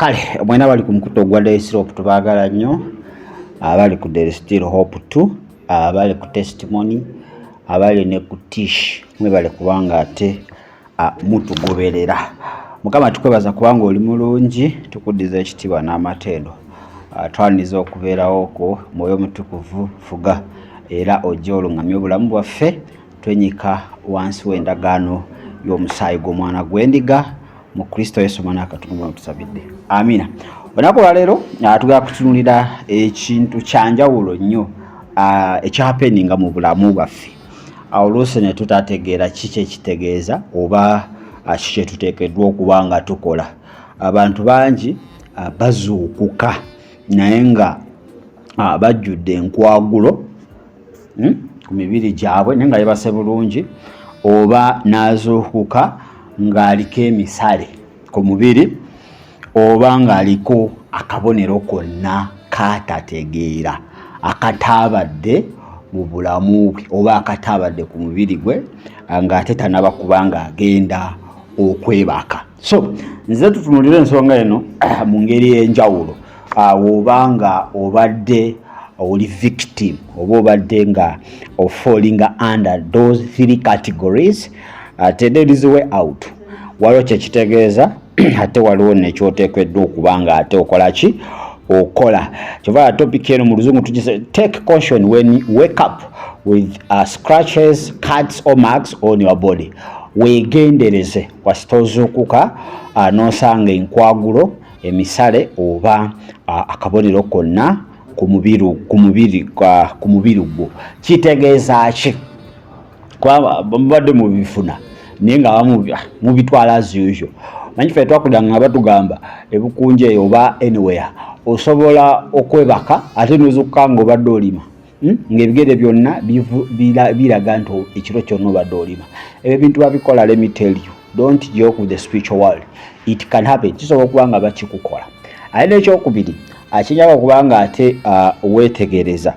Kale mwena bali ku mukuto gwa Days Hope tubagala nnyo, abali ku There is Still Hope 2, abali ku Testimony, abali ne ku Tish, mwebale kubanga ate mutugoberera. Mukama tukwebaza kubanga oli mulungi, tukuddiza ekitiibwa n'amatendo. Twaniza okubeerawo ko Mwoyo Mutukuvu fuga era ojja oluŋŋamya obulamu bwaffe, twenyika wansi w'endagaano y'omusaayi gw'omwana gw'endiga mu Kristo Yesu mwana Katonda tusabidde. Amina. Olunaku lwa leero tugenda kutunuulira ekintu kya njawulo nnyo ekyapeninga mu bulamu bwaffe. Oluusi ne tutategeera kiki ekitegeeza oba kiki kye tuteekeddwa okuba nga tukola. Abantu bangi bazuukuka naye nga bajjudde enkwagulo ku mibiri gyabwe naye nga yebase bulungi, oba n'azuukuka ng'aliko emisale ku mubiri oba ng'aliko akabonero konna katategeera akataabadde mu bulamu bwe oba akataabadde ku mubiri gwe ng'ate tanaba kuba ng'agenda okwebaka. So nze tutunulira ensonga eno mu ngeri y'enjawulo. Oba nga obadde oli victim oba obadde nga falling under those three categories, there is a way out. Waliwo kyekitegeeza ate waliwo nekyoteekeddwa okuba nga ate okola ki okola. Kyova topic eno mu luzungu tugise take caution when you wake up with scratches, cuts or marks on your body. Weegendereze wasitozuukuka n'osanga enkwagulo, emisale oba akabonero konna ku mubiri gwo. Kitegeeza ki? Kuba mubadde mubifuna naye nga mubitwala as usual. Manyi ffe twakudanga nga batugamba ebukunje eyo oba anywhere osobola okwebaka ate n'ozukka ng'obadde olima ng'ebigere byonna biraga nti ekiro kyonna obadde olima. Ebyo ebintu babikola, let me tell you, don't joke with the spiritual world. It can happen. Kisobola okuba nga bakikukola. Ate n'ekyokubiri kinyaka okuba nga ate weetegereza.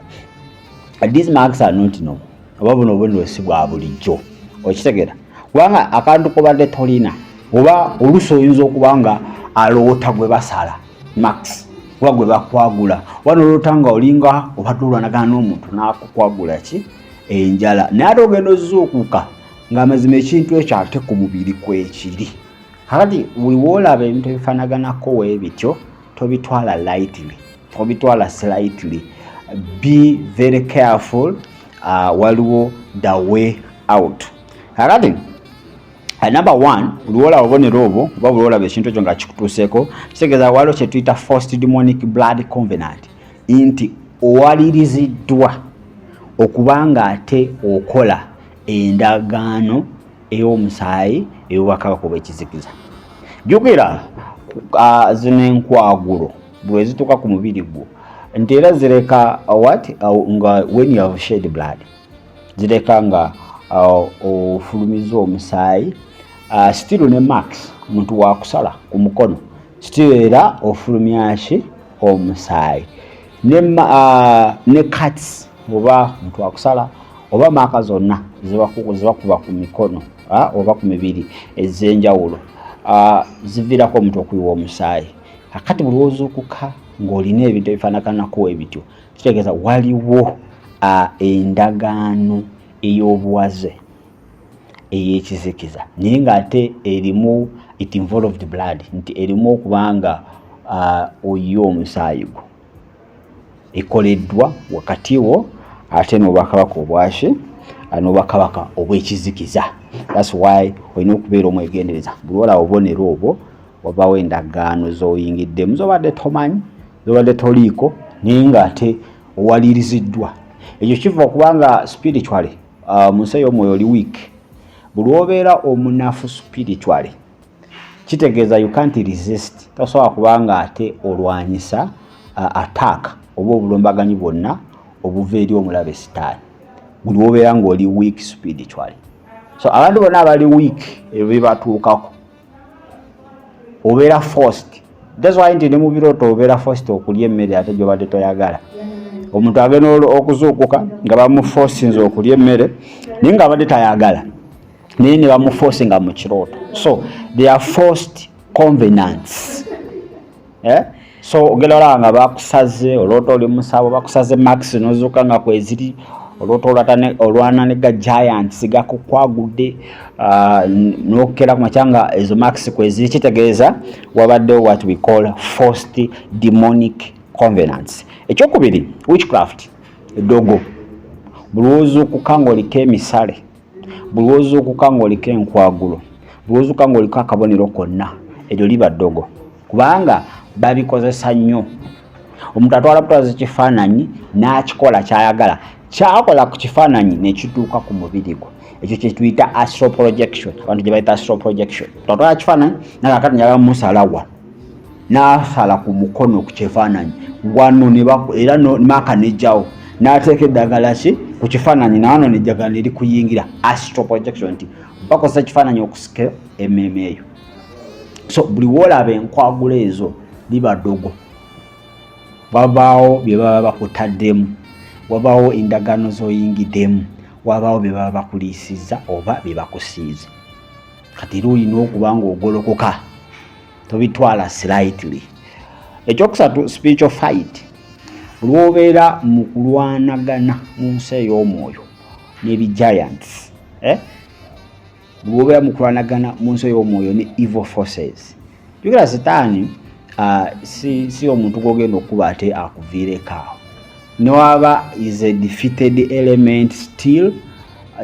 These marks are not normal. Oba buno obubonero si bwa bulijjo. Okitegeera? Kubanga akantu kobadde tolina oba oluusi oyinza okuba nga aloota gwe basala max oba gwe bakwagula oba noloota nga olinga obadde olwanagana n'omuntu n'akukwagula ki enjala naye ate ogenda ozuukuka ng'amazima ekintu ekyo ate ku mubiri kwekiri. Kakati buli woolaba ebintu ebifaanaganako weebityo tobitwala lightly, tobitwala slightly. Be very careful. Waliwo the way out. Kakati number one, buli woolaba obubonero obwo oba buli woolaba ekintu ekyo nga kikutuuseeko kitegeeza waliwo kye tuyita forced demonic blood covenant, nti owaliriziddwa okuba nga ate okola endagaano ey'omusaayi ey'obwakabaka obw'ekizikiza. Jjukira zino enkwagulo bwe zituuka ku mubiri gwo nti era zireka nga when you have shed blood zireka nga ofulumiza omusaayi, still ne marks omuntu wakusala ku mukono still era ofulumya ki omusaayi ne cuts oba omuntu wakusala oba maaka zonna zibakuba ku mikono oba ku mibiri ez'enjawulo ziviirako omuntu okuyiwa omusaayi. Kakati buli wozuukuka ng'olina ebintu ebifaanaganako ebityo kitegeeza waliwo endagaano ey'obuwaze ey'ekizikiza naye ng'ate erimu it involved blood, nti erimu okuba nga oyiwa omusaayi gwo ekoleddwa wakati wo ate n'obwakabaka obwaki n'obwakabaka obw'ekizikiza. That's why olina okubeera omwegendereza buli olaba obubonero obwo wabaawo endagaano z'oyingiddemu z'obadde tomanyi z'obadde toliiko naye ng'ate owaliriziddwa. Ekyo kiva okubanga spiritually mu nsi ey'omwoyo oli weak. Buli wobeera omunafu spiritually kitegeeza you can't resist, tosobola kuba nga ate olwanyisa attack oba obulombaganyi bwonna obuva eri omulabe sitaani buli wobeera ng'oli weak spiritually. So abantu bonna abali weak ebyo bibatuukako obeera forced. That's why nti ne mu birooto obeera forced okulya emmere ate gy'obadde toyagala. Omuntu agenda okuzuukuka nga bamuforcinze okulya emmere naye nga abadde tayagala naye ne bamuforcinga mu kirooto. So they are forced covenants. So ogenda olaba nga bakusaze olwota oli musabo bakusaze max nozuuka nga kweziri olwota olwana ne ga giants gakukwagudde n'okukera ku makyanga ezo max kweziri kitegeeza wabaddewo what we call forced demonic covenants. Ekyokubiri witchcraft edogo bulowooza okuka ng'oliko emisale bulowooza okuka ng'oliko enkwagulo bulowooza okuka ng'oliko akabonero konna eryo liba ddogo kubanga babikozesa nnyo. Omuntu atwala butwaza ekifaananyi n'akikola ky'ayagala kyakola ku kifaananyi nekituuka ku mubiri gwe. Ekyo kye tuyita astral projection. Abantu gye bayita astral projection. Twatwala kifaananyi nakakati njagala musalawa n'asala ku mukono ku kifaananyi wano era maaka nejjawo n'ateeka eddagala ki ku kifaananyi nawano nejjagala neri kuyingira. Astral projection nti bakozesa ekifaananyi okusika emmeeme eyo. So buli woolaba enkwagulo ezo liba ddogo. Wabaawo bye baba bakutaddemu, wabaawo endagaano z'oyingiddemu, wabaawo bye baba bakuliisizza oba bye bakusiiza. Kati era olina okuba ng'ogolokoka tobitwala slightly. Ekyokusatu spiritual fight. Olwobeera mu kulwanagana mu nsi ey'omwoyo n'ebi giants. Olwobeera mu kulwanagana mu nsi ey'omwoyo ne evil forces. Yogera Setaani si omuntu gw'ogenda okuba ate akuviireko awo. Newaba is a defeated element still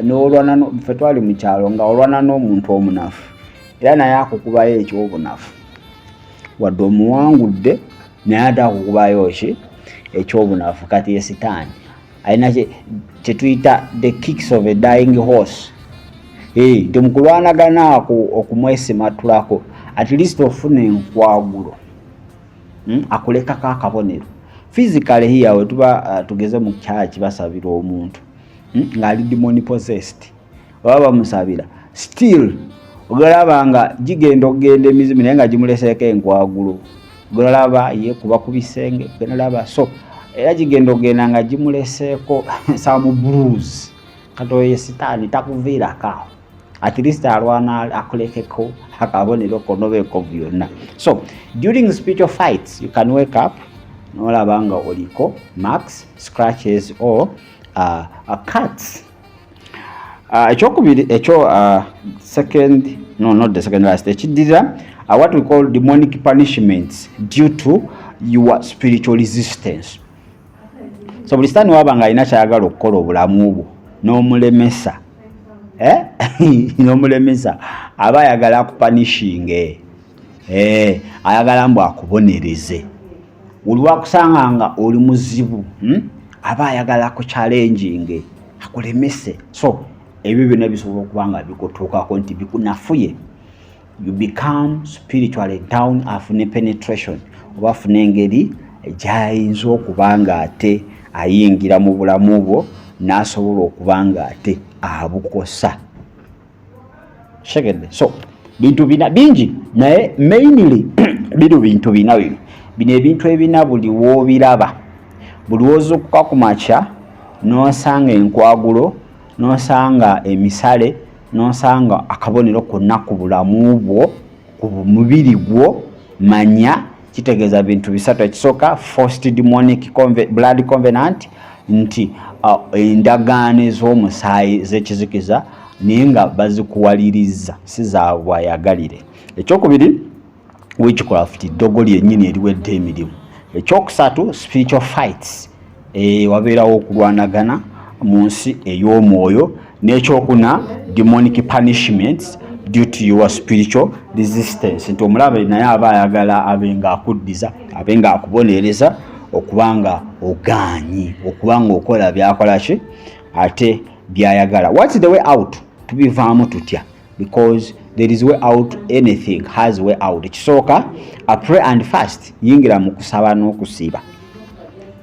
n'olwana ffe twali mu kyalo nga olwana n'omuntu omunafu era naye akukubayo ekyobunafu wadde omuwangudde naye ate akukubayo ki ekyobunafu. Kati ye Setaani alina kye tuyita the kicks of a dying horse. Temukulwanagana ako okumwesimatulako at least ofuna enkwagulo akulekako akabonero. Physically here we tuba tugeze mu church basabira omuntu ngali demon possessed baba bamusabira still ogalaba nga gigenda okugenda emizimu naye nga gimuleseeko enkwagulo ogalaba ye kuba ku bisenge ogalaba so era gigenda okugenda nga gimuleseeko some blues. Kati oyo Setaani takuviirako awo at least alwana akulekeko akabonero konobeeko byonna. So during spiritual fights you can wake up n'olaba nga oliko marks, scratches or cuts. Ekyokubiri second, no, not the second last, ekiddirira what we call demonic punishments due to your spiritual resistance. So buli Setaani waba nga alina kyayagala okukola obulamu bwo n'omulemesa n'omulemesa aba ayagala akupanishinge ayagala mbu akubonereze. Olwakusanga nga oli muzibu aba ayagala ku challenging akulemese. So ebyo byonna bisobola okuba nga bikutuukako nti bikunafuye. You become spiritually down, afune penetration oba afune engeri gyayinza okuba nga ate ayingira mu bulamu bwo n'asobola okuba nga ate abukosa. Shegedde. So bintu bina bingi naye mainly bintu bina bino ebintu ebina buli woobiraba buli woozuukuka ku makya n'osanga enkwagulo n'osanga emisale n'osanga akabonero konna ku bulamu bwo ku mubiri gwo manya kitegeeza bintu bisatu. Ekisooka forced demonic blood covenant nti endagaano ez'omusaayi z'ekizikiza naye nga bazikuwaliriza si za bwayagalire. Ekyokubiri witchcraft ddogo lyennyini eriwedde emirimu. Ekyokusatu spiritual fights wabeerawo okulwanagana mu nsi ey'omwoyo. N'ekyokuna demonic punishments due to your spiritual resistance nti omulabe naye aba ayagala abe nga akuddiza abe nga akubonereza okubanga ogaanyi okubanga okola byakola ki ate byayagala. What's the way out? Tubivaamu tutya? Because there is way out, anything has way out. Ekisooka pray and fast. Yingira mu kusaba n'okusiiba.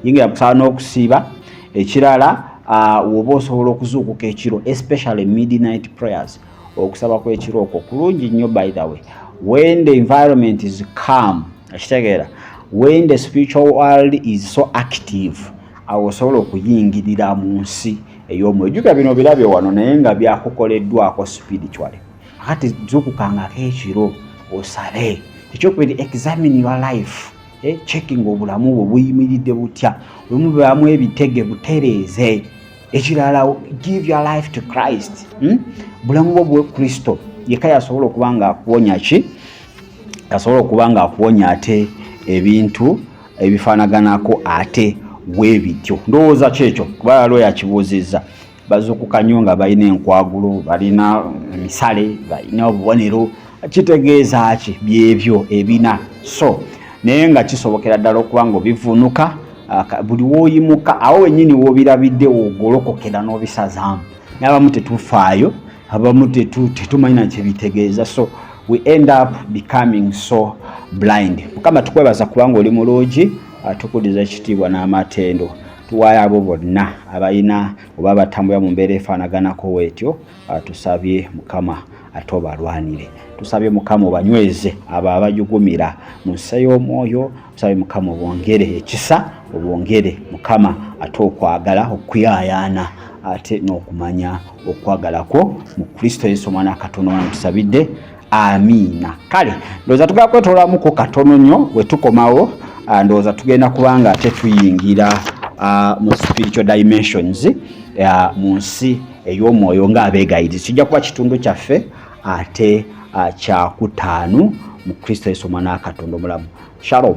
Yingira kusaba n'okusiiba. Ekirala woba osobola okuzuukuka ekiro, especially midnight prayers. Okusaba kw'ekiro okwo kulungi nnyo by the way. When the environment is calm, ekitegeera, when the spiritual world is so active, awo osobola okuyingirira mu nsi ey'omwoyo. Jjuka bino birabye wano naye nga byakukoleddwako spiritually. Kati zuukukangako ekiro osabe. Ekyokubiri examine your life. checking obulamu bwo buyimiridde butya, bwe mubaamu ebitege butereeze. Ekirala, give your life to Christ. Bulamu bwo bwe Kristo yekka yasobola okuba nga akuwonya ki, yasobola okuba nga akuwonya ate ebintu ebifaanaganako ate bwe bityo. Ndowooza kyekyo kuba yaliwo yakibuuzizza. Bazuukukanyo nga balina enkwagulo, balina emisale, balina obubonero. Kitegeeza ki? Byebyo ebina. So naye nga kisobokera ddala okuba nga obivuunuka, buli wooyimuka awo wennyini woobirabidde ogolokokera n'obisazaamu. N'abamu tetufaayo, abamu tetumanyi na kye bitegeeza. So we end up becoming so blind. Mukama tukwebaza kubanga oli mulungi, tukudiza ekitiibwa n'amatendo. Tuwaayo abo bonna abalina oba batambula mu mbeera efaanaganako bwetyo, tusabye Mukama ate obalwanire. Tusabye Mukama obanyweze abo abajugumira mu nsi y'omwoyo. Tusabye Mukama obwongere ekisa, obwongere Mukama ate okwagala okuyaayaana ate n'okumanya okwagala kwo mu Kristo Yesu Omwana wa Katonda tusabidde. Amiina. Kale ndowooza tugenda kwetolamuko katono nnyo bwe tukomawo. Ndowooza tugenda kubanga ate tuyingira mu spiritual dimensions mu nsi ey'omwoyo ng'abeegayiriza. Kijja kuba kitundu kyaffe ate kya kutaano mu Kristo Yesu Omwana wa Katonda omulamu. Shalom.